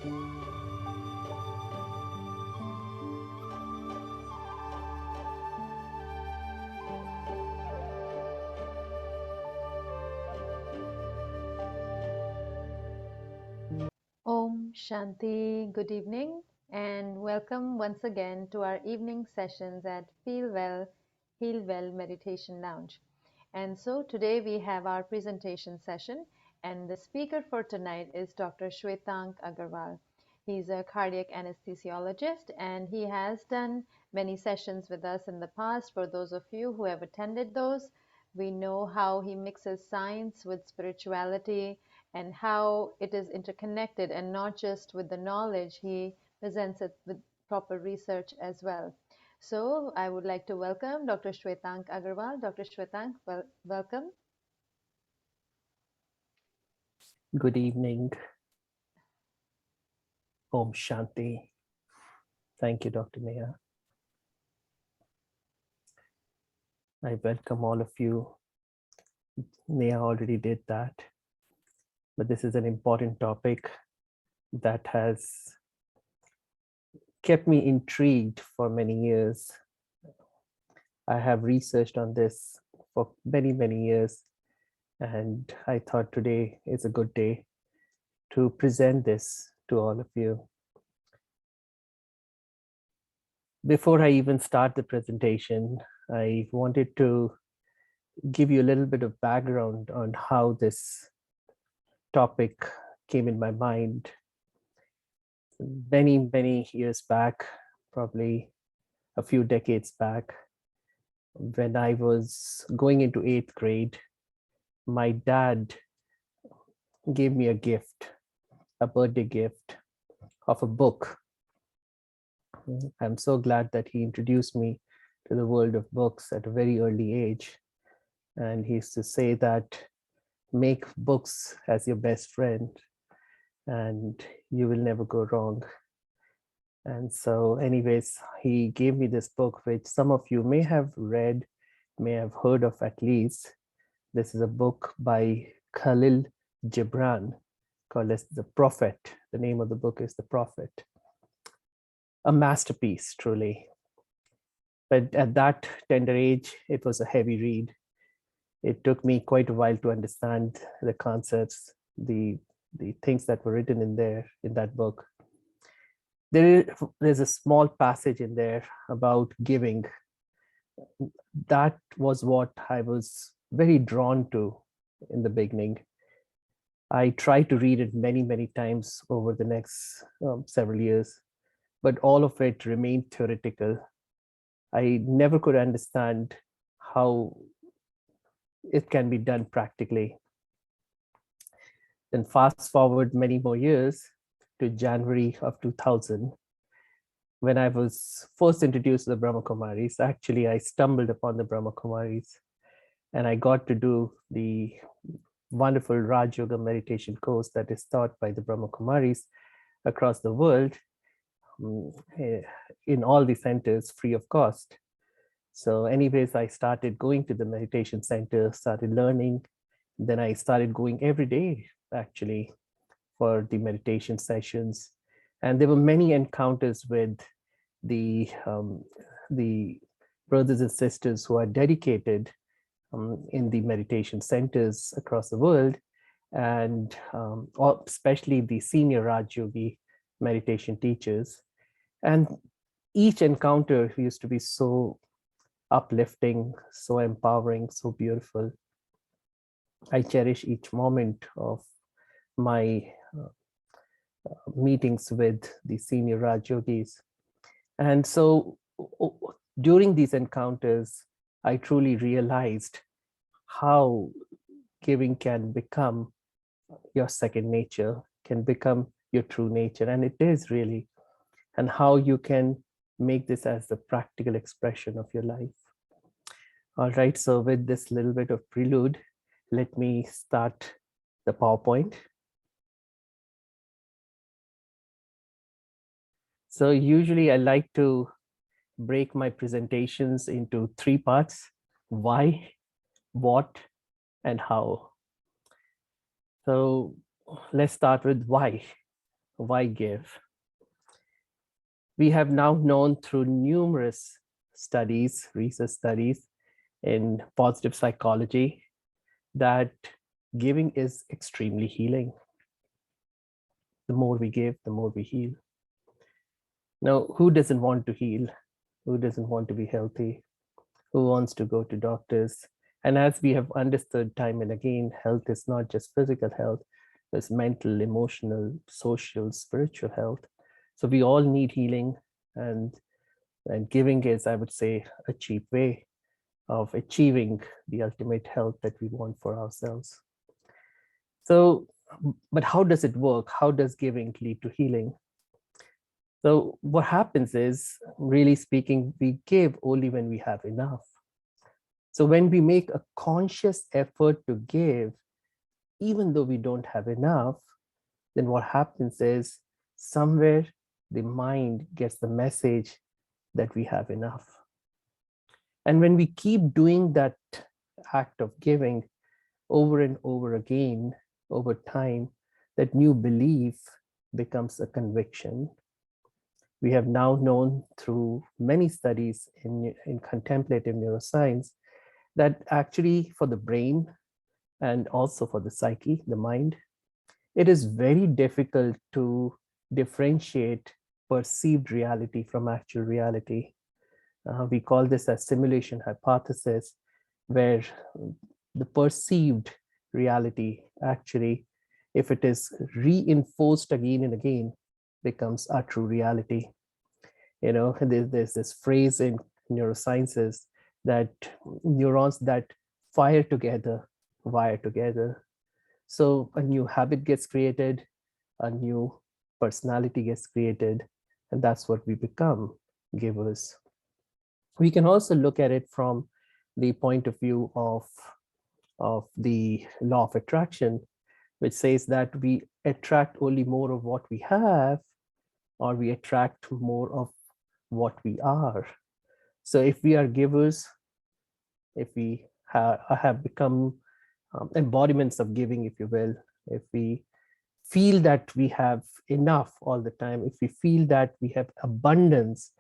Om Shanti, good evening, and welcome once again to our evening sessions at Feel Well, Heal Well Meditation Lounge. And so today we have our presentation session, and the speaker for tonight is Dr. Shwetank Agarwal. He's a cardiac anesthesiologist, and he has done many sessions with us in the past. For those of you who have attended those, we know how he mixes science with spirituality and how it is interconnected, and not just with the knowledge, he presents it with proper research as well. So I would like to welcome Dr. Shwetank Agarwal. Dr. Shwetank, welcome. Good evening. Om Shanti. Thank you, Dr. Neha. I welcome all of you. Neha already did that, but this is an important topic that has kept me intrigued for many years. I have researched on this for many, many years, and I thought today is a good day to present this to all of you. Before I even start the presentation, I wanted to give you a little bit of background on how this topic came in my mind. Many, many years back, probably a few decades back, when I was going into 8th grade, my dad gave me a gift, a birthday gift of a book. I'm so glad that he introduced me to the world of books at a very early age. And he used to say that make books as your best friend and you will never go wrong. And so anyways, he gave me this book, which some of you may have read, may have heard of at least. This is a book by Khalil Gibran called as The Prophet. The name of the book is The Prophet. A masterpiece, truly. But at that tender age, it was a heavy read. It took me quite a while to understand the concepts, the things that were written in there, in that book. There's a small passage in there about giving. That was what I was very drawn to in the beginning. I tried to read it many, many times over the next several years, but all of it remained theoretical. I never could understand how it can be done practically. Then fast forward many more years to January of 2000, when I was first introduced to the Brahma Kumaris. Actually, I stumbled upon the Brahma Kumaris and I got to do the wonderful Raj Yoga meditation course that is taught by the Brahma Kumaris across the world in all the centers free of cost. So anyways, I started going to the meditation center, started learning. Then I started going every day, actually, for the meditation sessions. And there were many encounters with the brothers and sisters who are dedicated in the meditation centers across the world, and especially the senior Raj Yogi meditation teachers. And each encounter used to be so uplifting, so empowering, so beautiful. I cherish each moment of my meetings with the senior Raj Yogis. And so during these encounters, I truly realized how giving can become your second nature, can become your true nature, and it is really, and how you can make this as the practical expression of your life. All right, so with this little bit of prelude, let me start the PowerPoint. So usually I like to break my presentations into 3 parts: why, what, and how. So let's start with why. Why give? We have now known through numerous studies, research studies in positive psychology, that giving is extremely healing. The more we give, the more we heal. Now, who doesn't want to heal? Who doesn't want to be healthy? Who wants to go to doctors? And as we have understood time and again, health is not just physical health, there's mental, emotional, social, spiritual health. So we all need healing, and giving is, I would say, a cheap way of achieving the ultimate health that we want for ourselves. So, but how does it work? How does giving lead to healing? So what happens is, really speaking, we give only when we have enough. So when we make a conscious effort to give, even though we don't have enough, then what happens is, somewhere the mind gets the message that we have enough. And when we keep doing that act of giving over and over again, over time, that new belief becomes a conviction. We have now known through many studies in contemplative neuroscience that actually for the brain and also for the psyche, the mind, it is very difficult to differentiate perceived reality from actual reality. We call this a simulation hypothesis, where the perceived reality actually, if it is reinforced again and again, becomes our true reality. There's this phrase in neurosciences that neurons that fire together wire together. So a new habit gets created, a new personality gets created, and that's what we become, givers. We can also look at it from the point of view of the law of attraction, which says that we attract only more of what we have, or we attract more of what we are. So if we are givers, if we have become embodiments of giving, if you will, if we feel that we have enough all the time, if we feel that we have abundance,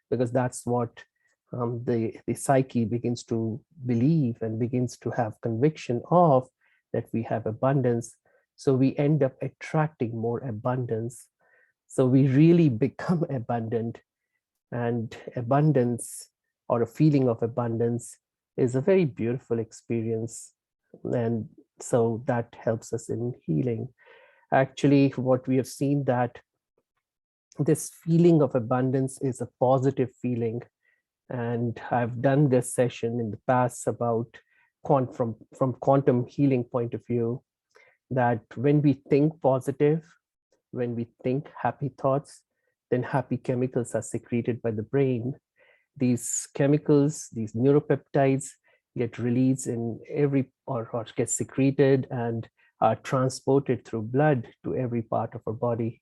because that's what the psyche begins to believe and begins to have conviction of, that we have abundance. So we end up attracting more abundance. So we really become abundant, and abundance, or a feeling of abundance, is a very beautiful experience. And so that helps us in healing. Actually, what we have seen, that this feeling of abundance is a positive feeling. And I've done this session in the past about from quantum healing point of view, that when we think positive, when we think happy thoughts, then happy chemicals are secreted by the brain. These chemicals, these neuropeptides, get released in every, or get secreted and are transported through blood to every part of our body.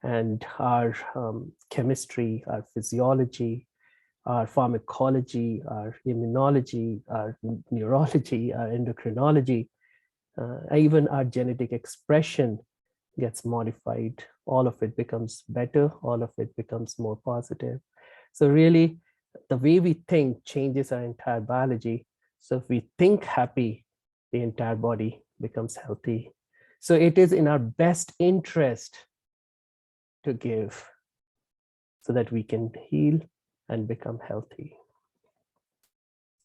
And our chemistry, our physiology, our pharmacology, our immunology, our neurology, our endocrinology, even our genetic expression gets modified. All of it becomes better, all of it becomes more positive. So really, the way we think changes our entire biology. So if we think happy, the entire body becomes healthy. So it is in our best interest to give, so that we can heal and become healthy.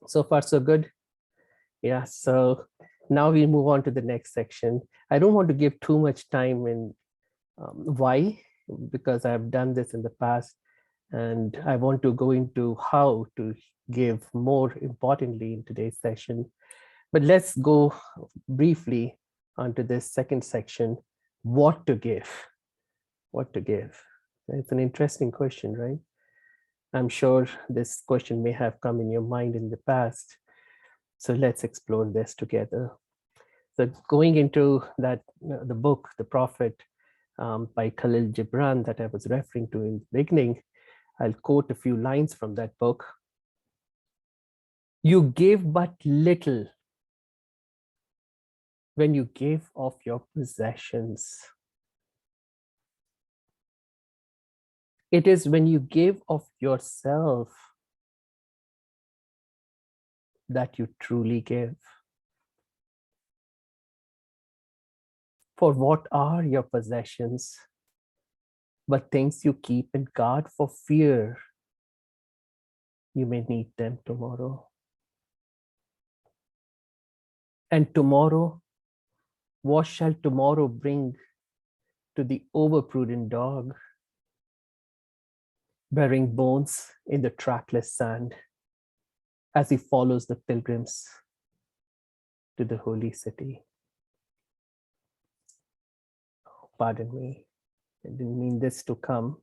So far, so good. Yeah, so now we move on to the next section. I don't want to give too much time in why, because I've done this in the past, and I want to go into how to give more importantly in today's session. But let's go briefly onto this second section, what to give. What to give? It's an interesting question, right? I'm sure this question may have come in your mind in the past. So let's explore this together. So going into that, the book, The Prophet, by Khalil Gibran, that I was referring to in the beginning, I'll quote a few lines from that book. You give but little when you give of your possessions. It is when you give of yourself that you truly give. For what are your possessions but things you keep in guard for fear you may need them tomorrow? And tomorrow, what shall tomorrow bring to the overprudent dog, bearing bones in the trackless sand as he follows the pilgrims to the holy city? Pardon me, I didn't mean this to come.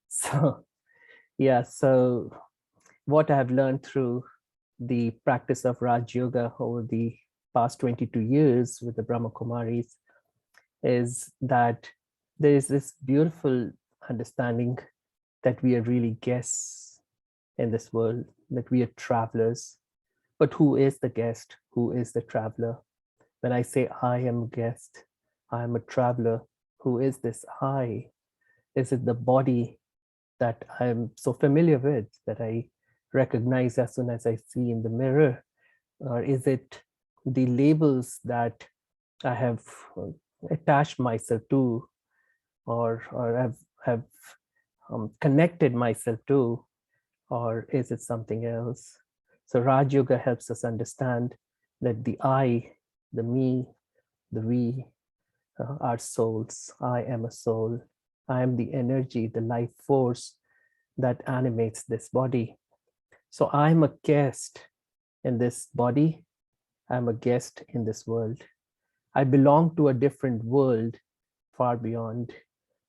So, yeah, so what I have learned through the practice of Raj Yoga over the past 22 years with the Brahma Kumaris is that there is this beautiful understanding that we are really guests in this world, that we are travelers. But who is the guest? Who is the traveler? When I say I am a guest, I am a traveler, who is this I? Is it the body that I'm so familiar with, that I recognize as soon as I see in the mirror? Or is it the labels that I have attached myself to, or have connected myself to, or is it something else? So Raj Yoga helps us understand that the I, the me, the we are souls. I am a soul. I am the energy, the life force that animates this body. So I'm a guest in this body. I'm a guest in this world. I belong to a different world far beyond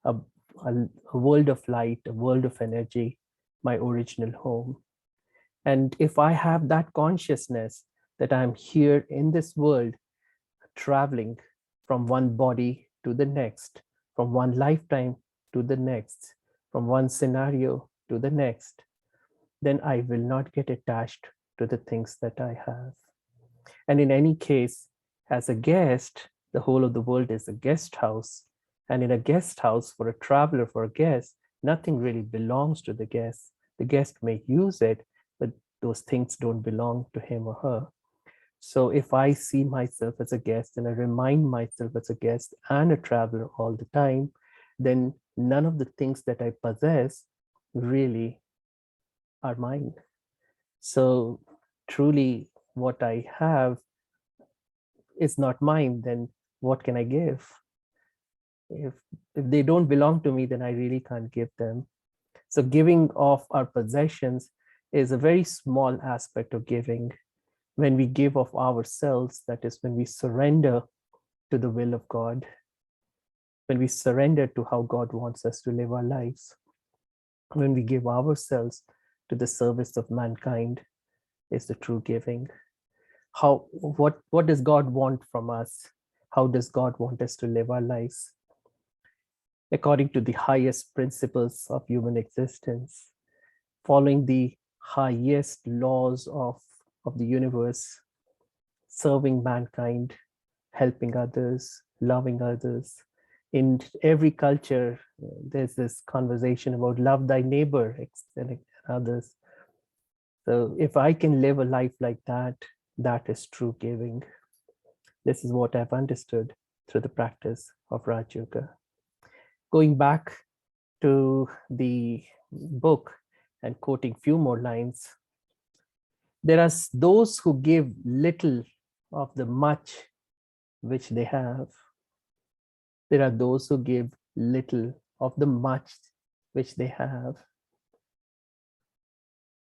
a, a world of light, a world of energy, my original home. And if I have that consciousness that I'm here in this world, traveling from one body to the next, from one lifetime to the next, from one scenario to the next, then I will not get attached to the things that I have. And in any case, as a guest, the whole of the world is a guest house. And in a guest house, for a traveler, for a guest, nothing really belongs to the guest. The guest may use it, but those things don't belong to him or her. So if I see myself as a guest and I remind myself as a guest and a traveler all the time, then none of the things that I possess really are mine. So truly, what I have is not mine, then what can I give? If they don't belong to me, then I really can't give them. So giving of our possessions is a very small aspect of giving. When we give of ourselves, that is when we surrender to the will of God, when we surrender to how God wants us to live our lives, when we give ourselves to the service of mankind, is the true giving. What does God want from us? How does God want us to live our lives? According to the highest principles of human existence, following the highest laws of the universe, serving mankind, helping others, loving others. In every culture, there's this conversation about love thy neighbor and others. So if I can live a life like that, that is true giving. This is what I've understood through the practice of Raj Yoga. Going back to the book and quoting few more lines, there are those who give little of the much which they have. There are those who give little of the much which they have.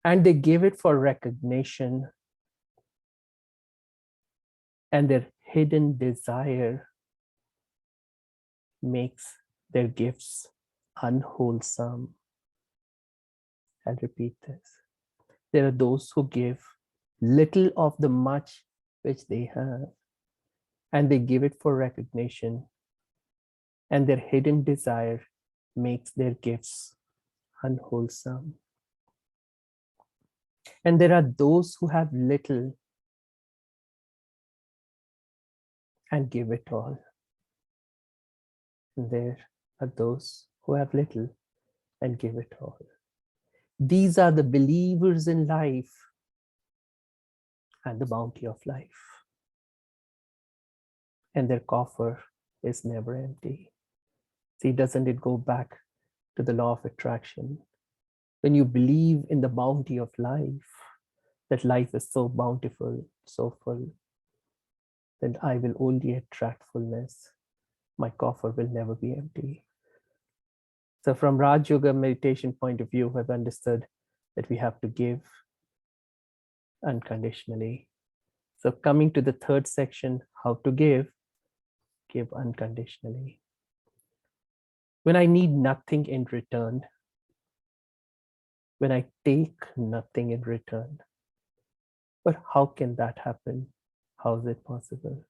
And they give it for recognition, and their hidden desire makes their gifts unwholesome. I'll repeat this. There are those who give little of the much which they have, and they give it for recognition, and their hidden desire makes their gifts unwholesome. And there are those who have little and give it all. And there are those who have little and give it all. These are the believers in life and the bounty of life. And their coffer is never empty. See, doesn't it go back to the law of attraction? When you believe in the bounty of life, that life is so bountiful, so full, then I will only attract fullness. My coffer will never be empty. So from Raj Yoga meditation point of view, I've understood that we have to give unconditionally. So coming to the third section, how to give unconditionally. When I need nothing in return, when I take nothing in return. But how can that happen? How is it possible?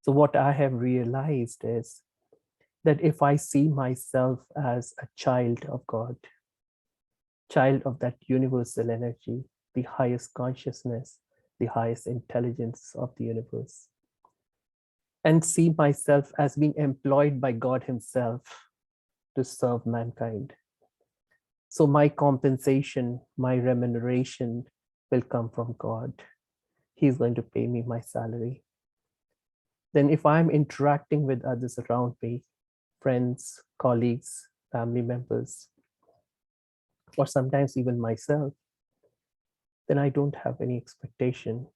So what I have realized is that if I see myself as a child of God, child of that universal energy, the highest consciousness, the highest intelligence of the universe, and see myself as being employed by God Himself to serve mankind. So my compensation, my remuneration will come from God. He's going to pay me my salary. Then if I'm interacting with others around me, friends, colleagues, family members, or sometimes even myself, then I don't have any expectation,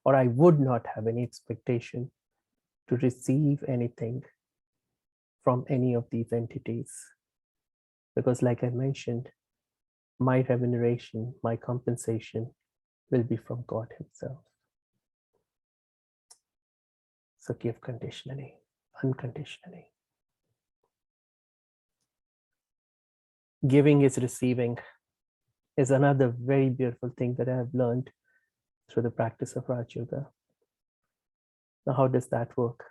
or I would not have any expectation to receive anything from any of these entities. Because like I mentioned, my remuneration, my compensation will be from God Himself. So give conditionally, unconditionally. Giving is receiving is another very beautiful thing that I have learned through the practice of Raj Yoga. Now, how does that work?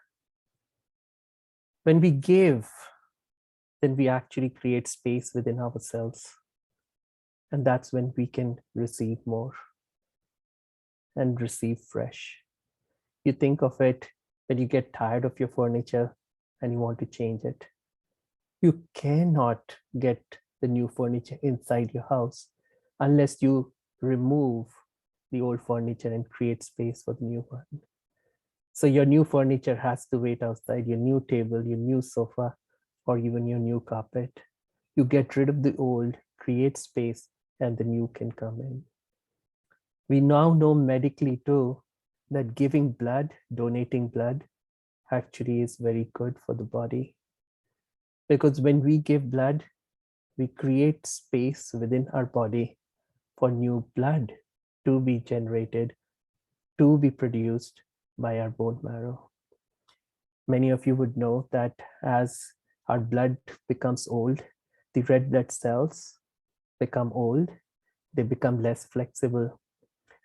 When we give, then we actually create space within ourselves. And that's when we can receive more and receive fresh. You think of it when you get tired of your furniture and you want to change it. You cannot get the new furniture inside your house unless you remove the old furniture and create space for the new one. So your new furniture has to wait outside, your new table, your new sofa, or even your new carpet. You get rid of the old, create space, and the new can come in. We now know medically too that giving blood, donating blood, actually is very good for the body. Because when we give blood, we create space within our body for new blood to be generated, to be produced by our bone marrow. Many of you would know that as our blood becomes old, the red blood cells become old, they become less flexible.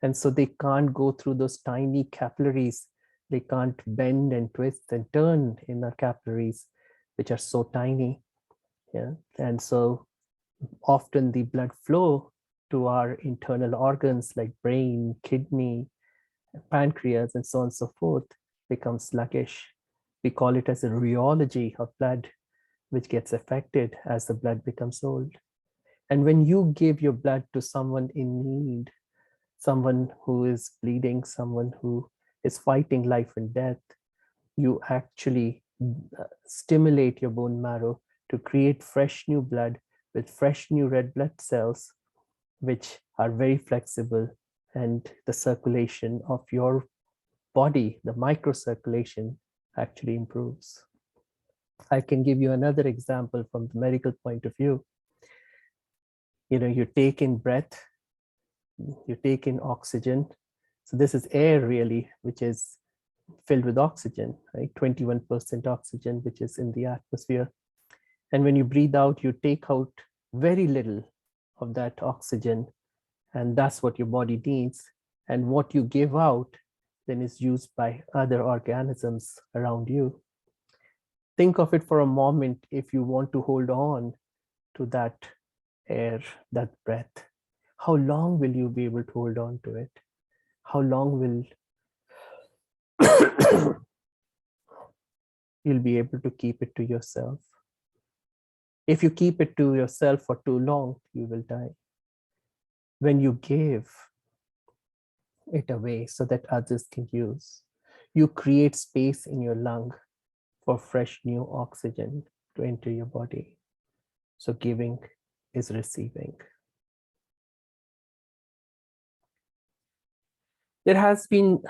And so they can't go through those tiny capillaries. They can't bend and twist and turn in our capillaries, which are so tiny. Yeah. And so often the blood flow to our internal organs like brain, kidney, pancreas, and so on and so forth becomes sluggish. We call it as a rheology of blood, which gets affected as the blood becomes old. And when you give your blood to someone in need, someone who is bleeding, someone who is fighting life and death, you actually stimulate your bone marrow to create fresh new blood with fresh new red blood cells, which are very flexible, and the circulation of your body, the microcirculation, actually improves. I can give you another example from the medical point of view. You take in breath, you take in oxygen. So this is air really, which is filled with oxygen, right? 21% oxygen, which is in the atmosphere. And when you breathe out, you take out very little of that oxygen, and that's what your body needs. And what you give out then is used by other organisms around you. Think of it for a moment. If you want to hold on to that air, that breath, how long will you be able to hold on to it? How long will you'll be able to keep it to yourself? If you keep it to yourself for too long, you will die. When you give it away so that others can use, you create space in your lung for fresh new oxygen to enter your body. So giving is receiving. There has been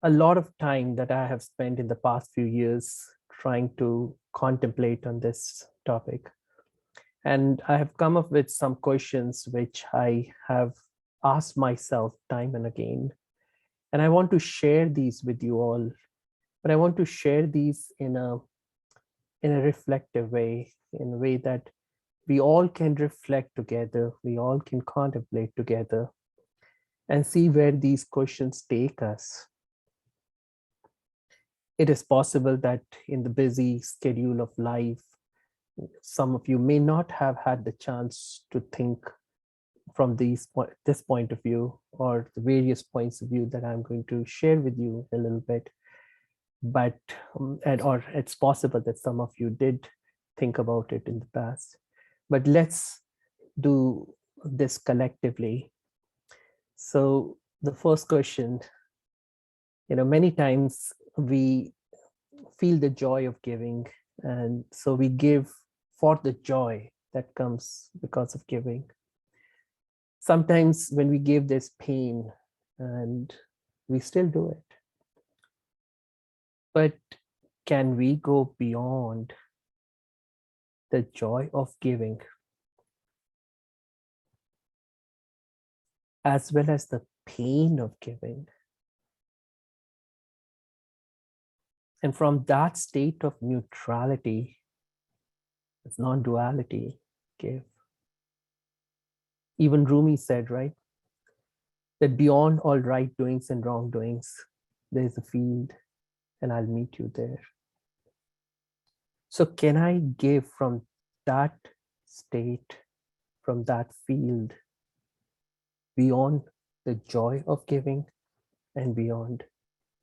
a lot of time that I have spent in the past few years trying to contemplate on this topic. And I have come up with some questions which I have asked myself time and again. And I want to share these with you all, but I want to share these in a reflective way, in a way that we all can reflect together, we all can contemplate together and see where these questions take us. It is possible that in the busy schedule of life, some of you may not have had the chance to think from this point of view or the various points of view that I'm going to share with you a little bit. But or it's possible that some of you did think about it in the past. But let's do this collectively. So the first question, many times we feel the joy of giving, and so we give for the joy that comes because of giving. Sometimes when we give, there's pain, and we still do it. But can we go beyond the joy of giving as well as the pain of giving? And from that state of neutrality, it's non-duality, give. Even Rumi said, right, that beyond all right doings and wrongdoings, there's a field, and I'll meet you there. So can I give from that state, from that field, beyond the joy of giving and beyond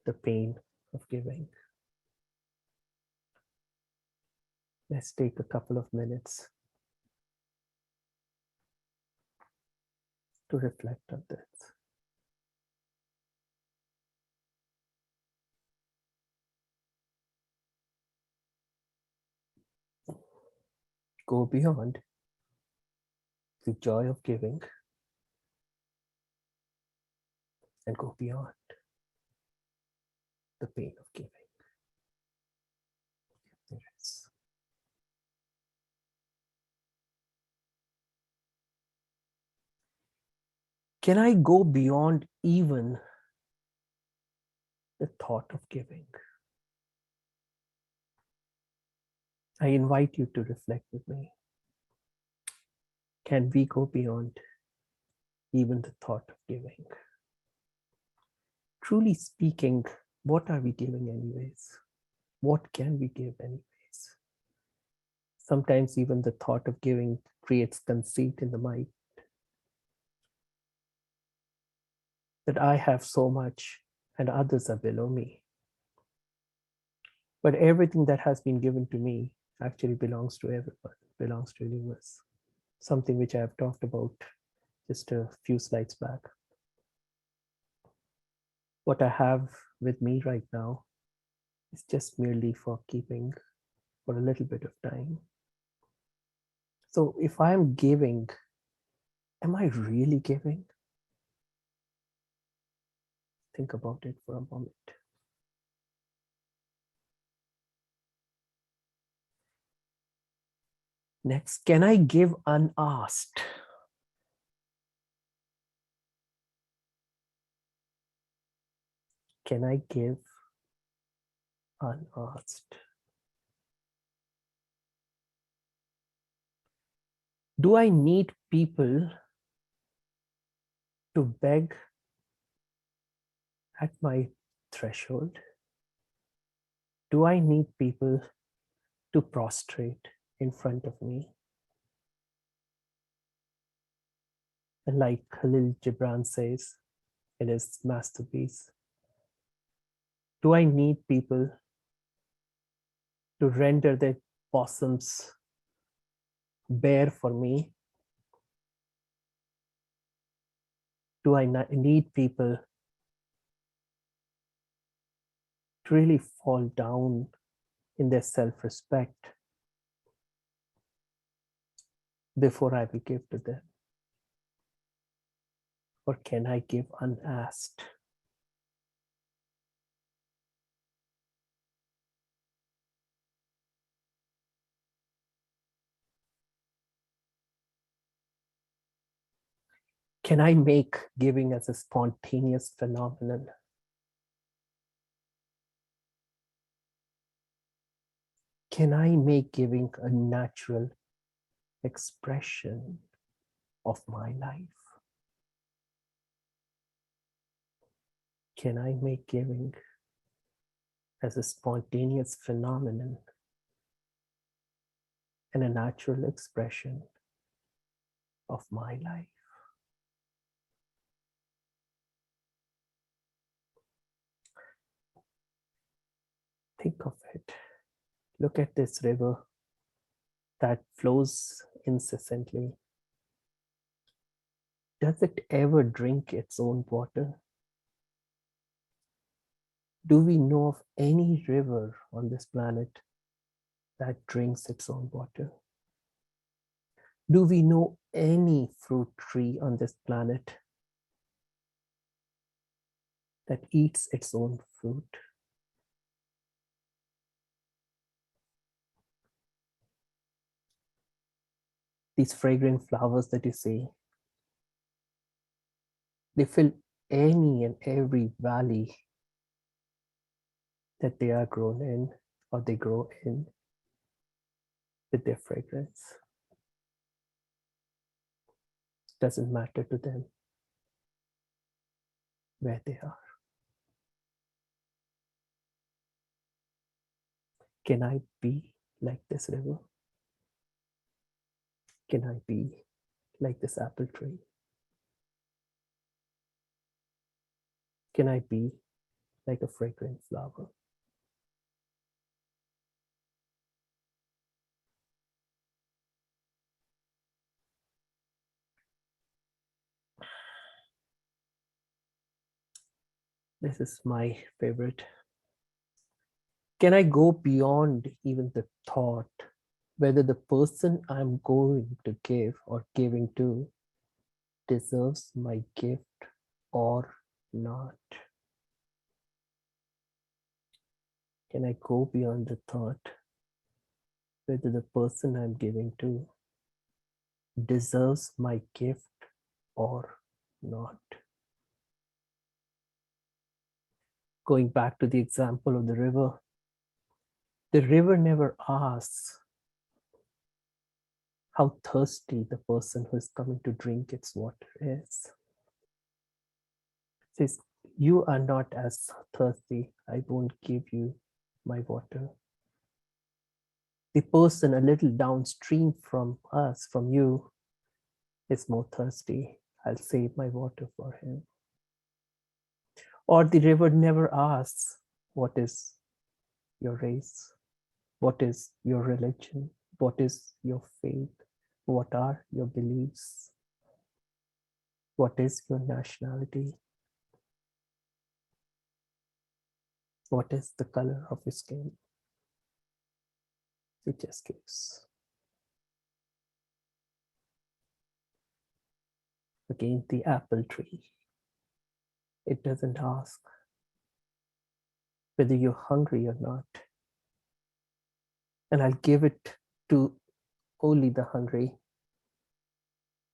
the pain of giving? Let's take a couple of minutes to reflect on this. Go beyond the joy of giving and go beyond the pain of giving. There is. Can I go beyond even the thought of giving? I invite you to reflect with me. Can we go beyond even the thought of giving? Truly speaking, what are we giving anyways? What can we give anyways? Sometimes even the thought of giving creates conceit in the mind that I have so much and others are below me. But everything that has been given to me actually belongs to everyone, belongs to the universe. Something which I have talked about just a few slides back. What I have with me right now is just merely for keeping for a little bit of time. So if I'm giving, am I really giving? Think about it for a moment. Next, can I give unasked? Can I give unasked? Do I need people to beg at my threshold? Do I need people to prostrate in front of me? And like Khalil Gibran says in his masterpiece, do I need people to render their possums bear for me? Do I need people to really fall down in their self-respect before I will give to them? Or can I give unasked? Can I make giving as a spontaneous phenomenon? Can I make giving a natural expression of my life? Can I make giving as a spontaneous phenomenon and a natural expression of my life? Think of it. Look at this river that flows incessantly. Does it ever drink its own water? Do we know of any river on this planet that drinks its own water? Do we know any fruit tree on this planet that eats its own fruit? These fragrant flowers that you see, they fill any and every valley that they are grown in or they grow in with their fragrance. It doesn't matter to them where they are. Can I be like this river? Can I be like this apple tree? Can I be like a fragrant flower? This is my favorite. Can I go beyond even the thought whether the person I'm going to give or giving to deserves my gift or not? Can I go beyond the thought whether the person I'm giving to deserves my gift or not? Going back to the example of the river never asks how thirsty the person who is coming to drink its water is. It says, you are not as thirsty, I won't give you my water. The person a little downstream from us, from you, is more thirsty. I'll save my water for him. Or the river never asks, what is your race? What is your religion? What is your faith? What are your beliefs? What is your nationality? What is the color of your skin? It just gives. Again, the apple tree. It doesn't ask whether you're hungry or not. And I'll give it to only the hungry.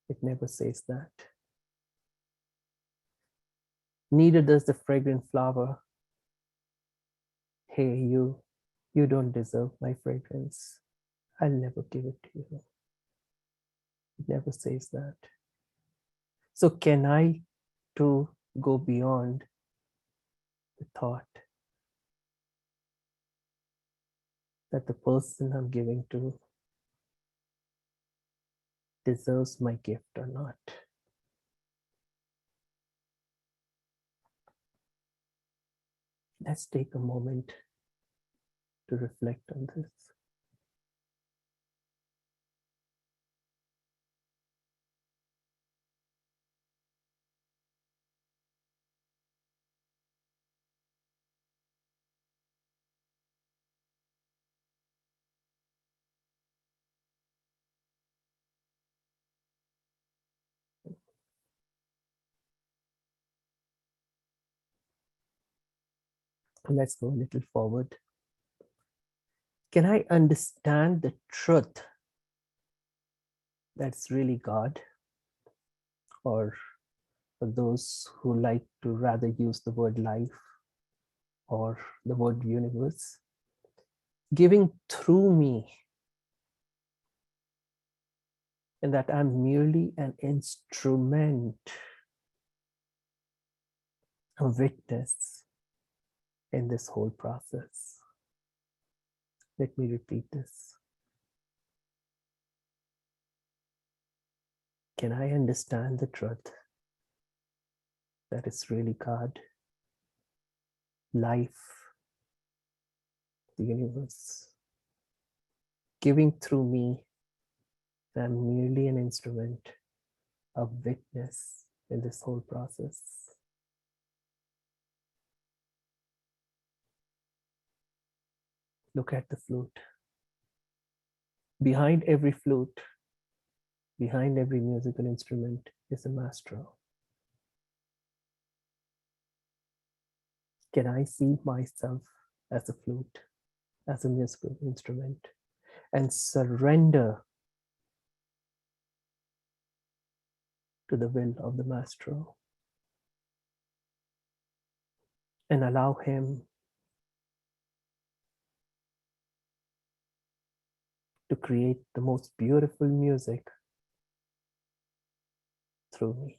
It never says that. Neither does the fragrant flower. Hey, you don't deserve my fragrance. I'll never give it to you. It never says that. So can I too go beyond the thought that the person I'm giving to deserves my gift or not? Let's take a moment to reflect on this. Let's go a little forward. Can I understand the truth that's really God? Or for those who like to rather use the word life or the word universe, giving through me, and that I'm merely an instrument, a witness in this whole process. Let me repeat this. Can I understand the truth that it's really God, life, the universe, giving through me, that I'm merely an instrument, a witness in this whole process? Look at the flute. Behind every flute, behind every musical instrument is a maestro. Can I see myself as a flute, as a musical instrument, and surrender to the will of the maestro and allow him to create the most beautiful music through me?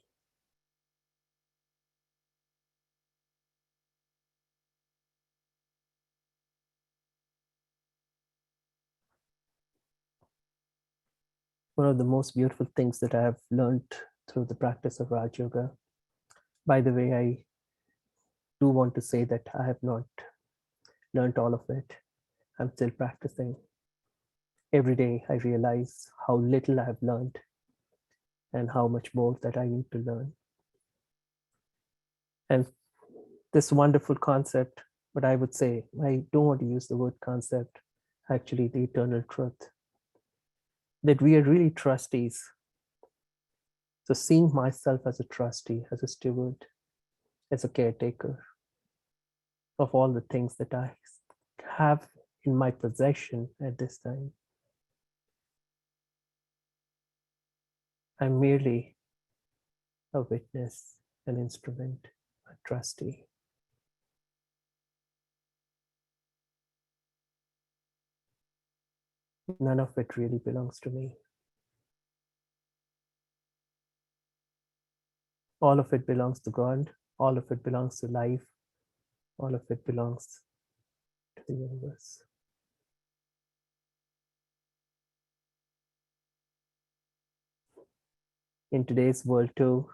One of the most beautiful things that I have learned through the practice of Raj Yoga, by the way, I do want to say that I have not learned all of it. I'm still practicing. Every day I realize how little I have learned and how much more that I need to learn. And this wonderful concept, but I would say, I don't want to use the word concept, actually, the eternal truth, that we are really trustees. So, seeing myself as a trustee, as a steward, as a caretaker of all the things that I have in my possession at this time, I'm merely a witness, an instrument, a trustee. None of it really belongs to me. All of it belongs to God. All of it belongs to life. All of it belongs to the universe. In today's world, too,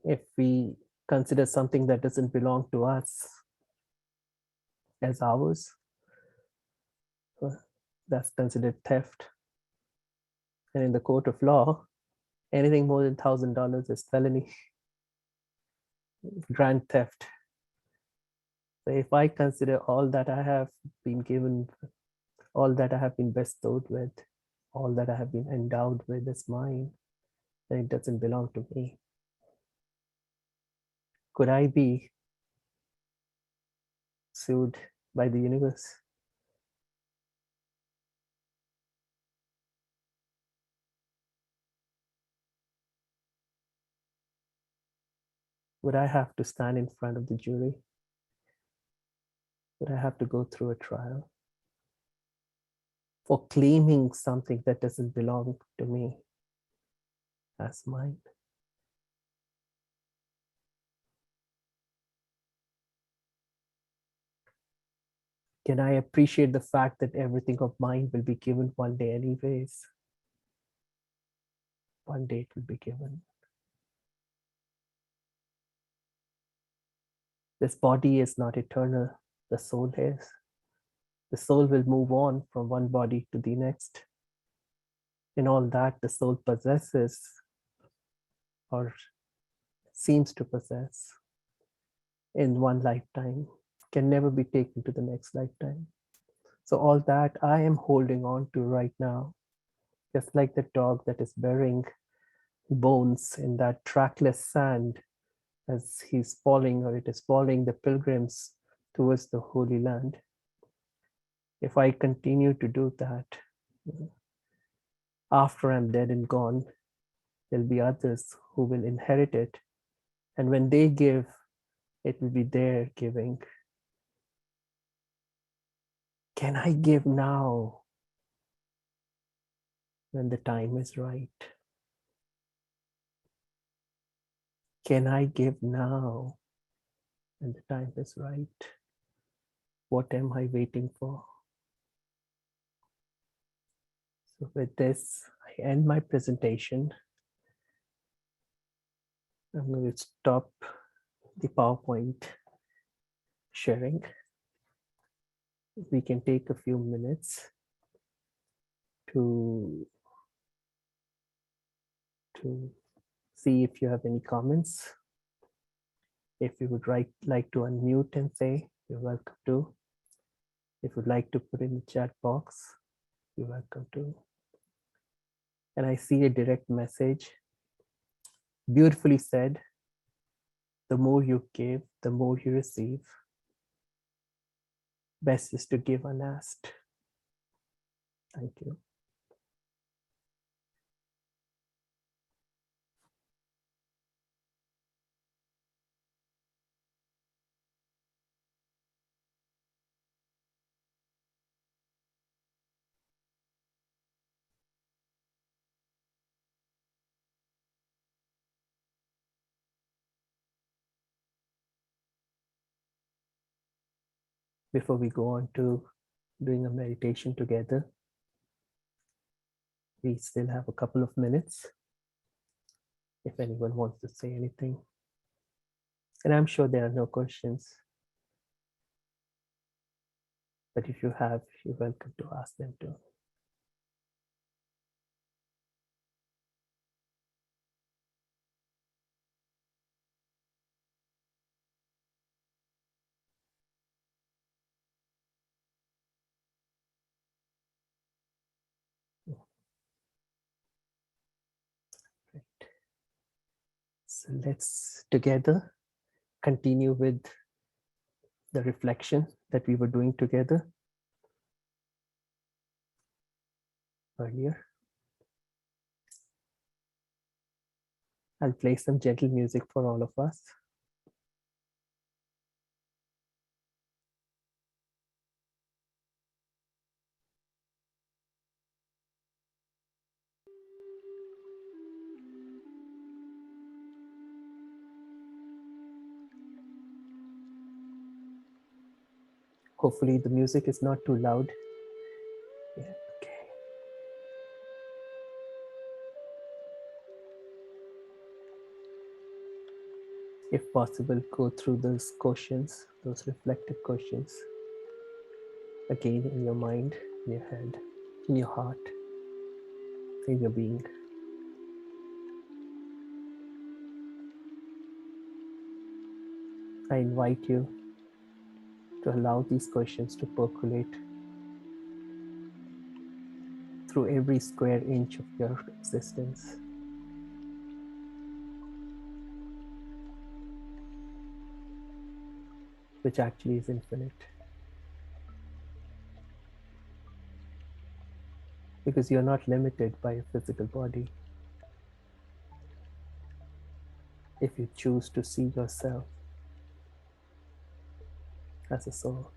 if we consider something that doesn't belong to us as ours, that's considered theft. And in the court of law, anything more than $1,000 is felony, grand theft. So if I consider all that I have been given, all that I have been bestowed with, all that I have been endowed with is mine, then it doesn't belong to me. Could I be sued by the universe? Would I have to stand in front of the jury? Would I have to go through a trial for claiming something that doesn't belong to me as mine? Can I appreciate the fact that everything of mine will be given one day, anyways? One day it will be given. This body is not eternal, the soul is. The soul will move on from one body to the next. And all that the soul possesses or seems to possess in one lifetime can never be taken to the next lifetime. So, all that I am holding on to right now, just like the dog that is burying bones in that trackless sand as he's following or it is following the pilgrims towards the Holy Land, if I continue to do that, after I'm dead and gone, there'll be others who will inherit it. And when they give, it will be their giving. Can I give now when the time is right? Can I give now when the time is right? What am I waiting for? So with this, I end my presentation. I'm going to stop the PowerPoint sharing. We can take a few minutes to see if you have any comments. If you would like to unmute and say, you're welcome to. If you'd like to put in the chat box, you're welcome to. And I see a direct message. Beautifully said. The more you give, the more you receive. Best is to give unasked. Thank you. Before we go on to doing a meditation together, we still have a couple of minutes if anyone wants to say anything. And I'm sure there are no questions, but if you have, you're welcome to ask them too. Right. So let's together continue with the reflection that we were doing together earlier. I'll play some gentle music for all of us. Hopefully the music is not too loud. Yeah, okay. If possible, go through those questions, those reflective questions, again in your mind, in your head, in your heart, in your being. I invite you to allow these questions to percolate through every square inch of your existence, which actually is infinite. Because you're not limited by a physical body. If you choose to see yourself as a soul,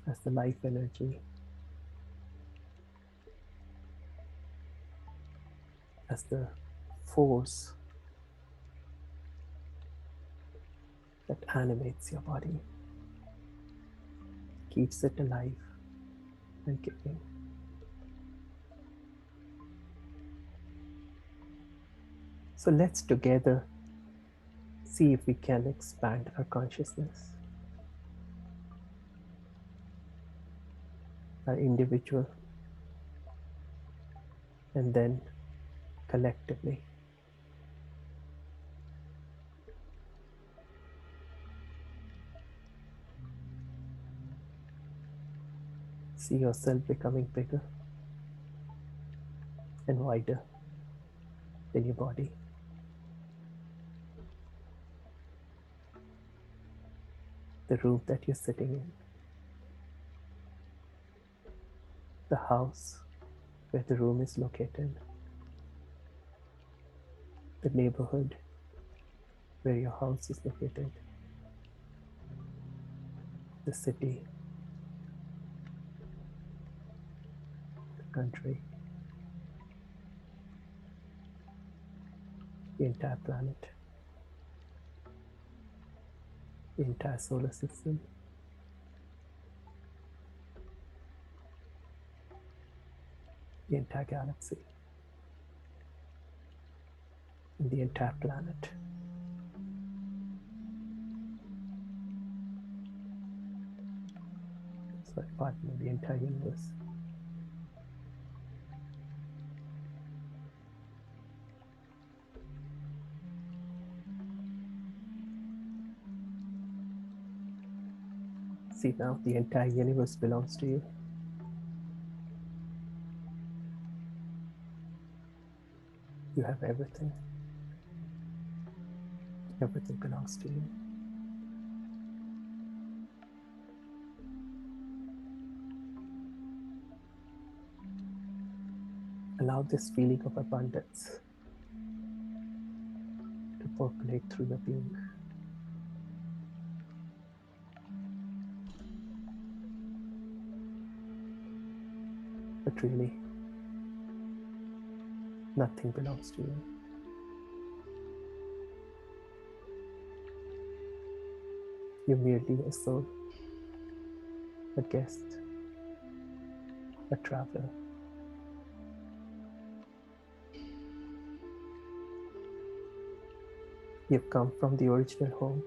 as the life energy, as the force that animates your body, keeps it alive and kicking. So let's together see if we can expand our consciousness, our individual, and then collectively. See yourself becoming bigger and wider than your body. the room that you're sitting in, the house where the room is located, the neighborhood where your house is located, the city, the country, the entire planet, the entire solar system, the entire galaxy, and the entire planet. Sorry, pardon me, the entire universe. See now, the entire universe belongs to you. You have everything. Everything belongs to you. Allow this feeling of abundance to percolate through your being. But really, nothing belongs to you. You're merely a soul, a guest, a traveler. You've come from the original home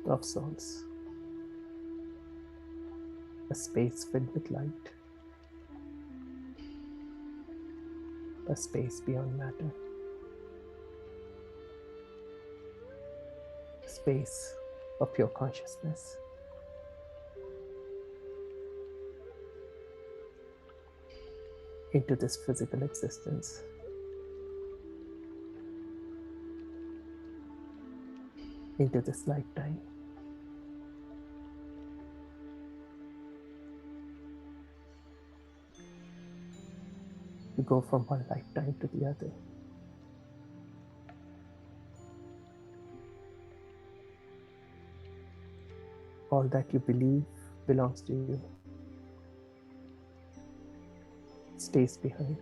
of souls, a space filled with light, a space beyond matter, a space of pure consciousness. Into this physical existence, into this lifetime. You go from one lifetime to the other. All that you believe belongs to you stays behind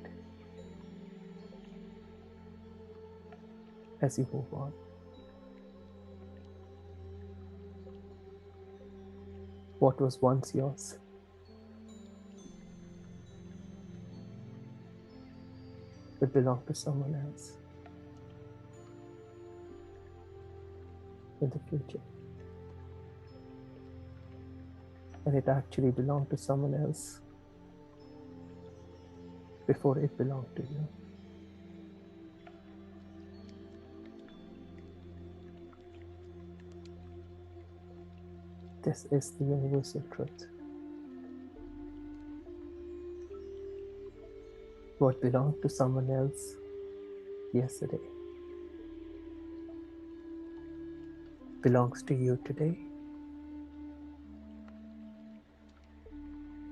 as you move on. What was once yours will belong to someone else in the future. And it actually belonged to someone else before it belonged to you. This is the universal truth. What belonged to someone else yesterday belongs to you today.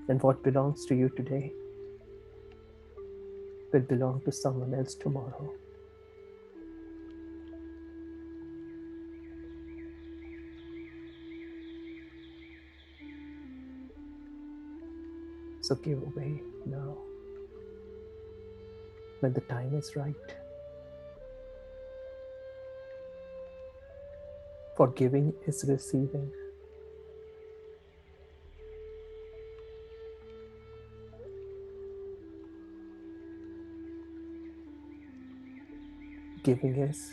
And what belongs to you today will belong to someone else tomorrow. So give away now when the time is right. For giving is receiving. Giving is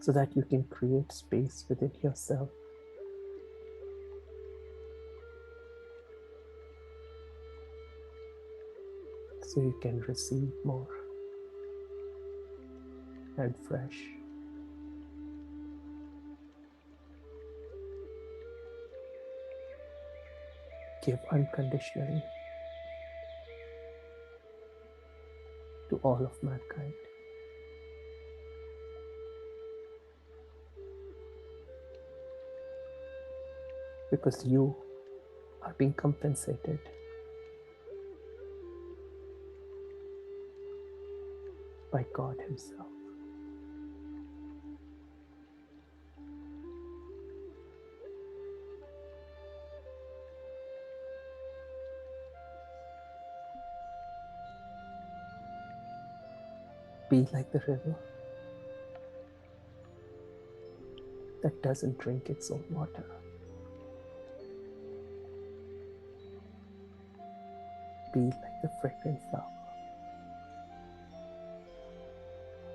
so that you can create space within yourself. So you can receive more and fresh. Give unconditionally to all of mankind. because you are being compensated by God Himself. Be like the river that doesn't drink its own water. Be like the fragrant flower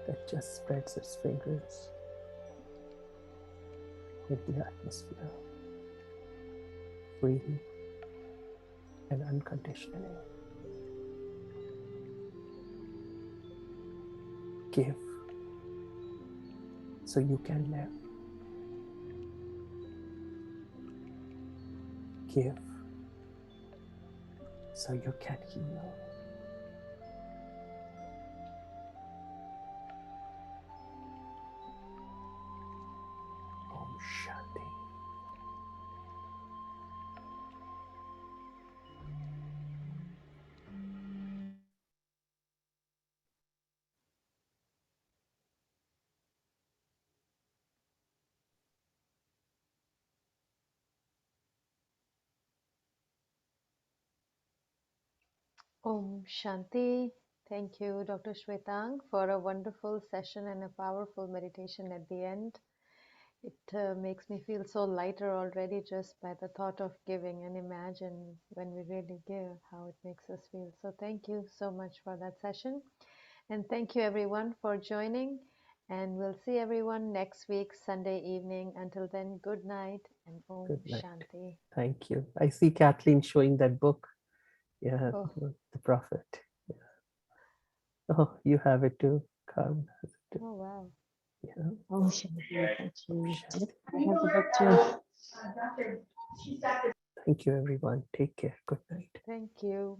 that just spreads its fingers in the atmosphere freely and unconditionally. Give so you can live. Give so you can heal. Om Shanti. Om Shanti. Thank you, Dr. Shwetank, for a wonderful session and a powerful meditation at the end. It makes me feel so lighter already just by the thought of giving, and imagine when we really give how it makes us feel. So, thank you so much for that session. And thank you, everyone, for joining. And we'll see everyone next week, Sunday evening. Until then, good night and Om Good night. Shanti. Thank you. I see Kathleen showing that book. Yeah, Oh, the prophet. Yeah. Oh, you have it too. Carmen has it too. oh wow. Yeah. Oh, Shanti, thank you. Shanti. Yep, I have the book too. Thank you, everyone. Take care. Good night. Thank you.